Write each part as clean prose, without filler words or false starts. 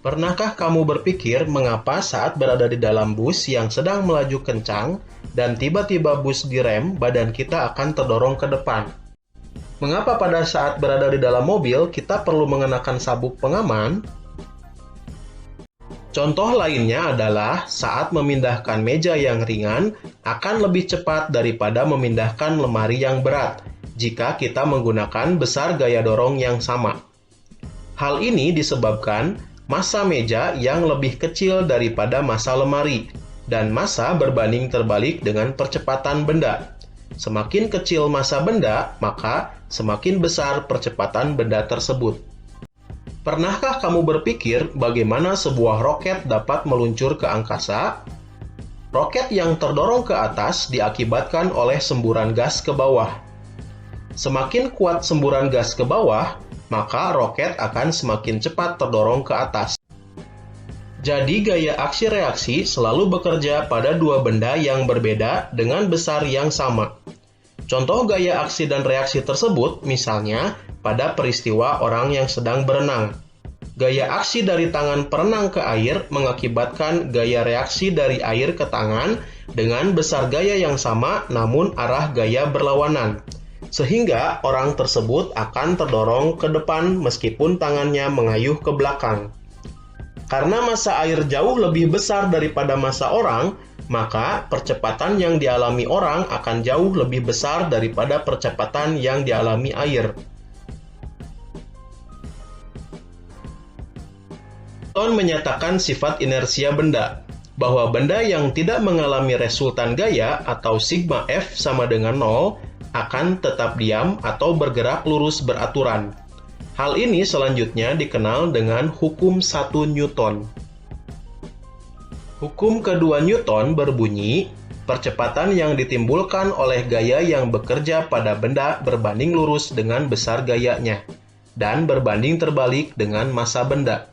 Pernahkah kamu berpikir mengapa saat berada di dalam bus yang sedang melaju kencang dan tiba-tiba bus direm, badan kita akan terdorong ke depan? Mengapa pada saat berada di dalam mobil kita perlu mengenakan sabuk pengaman? Contoh lainnya adalah saat memindahkan meja yang ringan akan lebih cepat daripada memindahkan lemari yang berat jika kita menggunakan besar gaya dorong yang sama. Hal ini disebabkan massa meja yang lebih kecil daripada massa lemari, dan massa berbanding terbalik dengan percepatan benda. Semakin kecil massa benda, maka semakin besar percepatan benda tersebut. Pernahkah kamu berpikir bagaimana sebuah roket dapat meluncur ke angkasa? Roket yang terdorong ke atas diakibatkan oleh semburan gas ke bawah. Semakin kuat semburan gas ke bawah, maka roket akan semakin cepat terdorong ke atas. Jadi gaya aksi-reaksi selalu bekerja pada dua benda yang berbeda dengan besar yang sama. Contoh gaya aksi dan reaksi tersebut misalnya pada peristiwa orang yang sedang berenang. Gaya aksi dari tangan perenang ke air mengakibatkan gaya reaksi dari air ke tangan dengan besar gaya yang sama namun arah gaya berlawanan. Sehingga orang tersebut akan terdorong ke depan meskipun tangannya mengayuh ke belakang. Karena massa air jauh lebih besar daripada massa orang, maka percepatan yang dialami orang akan jauh lebih besar daripada percepatan yang dialami air. Newton menyatakan sifat inersia benda, bahwa benda yang tidak mengalami resultan gaya atau sigma F sama dengan 0 akan tetap diam atau bergerak lurus beraturan. Hal ini selanjutnya dikenal dengan hukum 1 Newton. Hukum kedua Newton berbunyi, percepatan yang ditimbulkan oleh gaya yang bekerja pada benda berbanding lurus dengan besar gayanya, dan berbanding terbalik dengan massa benda.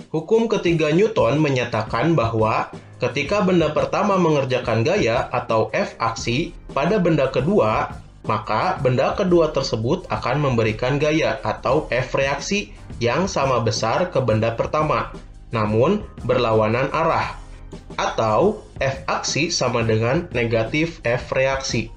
Hukum ketiga Newton menyatakan bahwa ketika benda pertama mengerjakan gaya atau F aksi pada benda kedua, maka benda kedua tersebut akan memberikan gaya atau F reaksi yang sama besar ke benda pertama, namun berlawanan arah, atau F aksi sama dengan negatif F reaksi.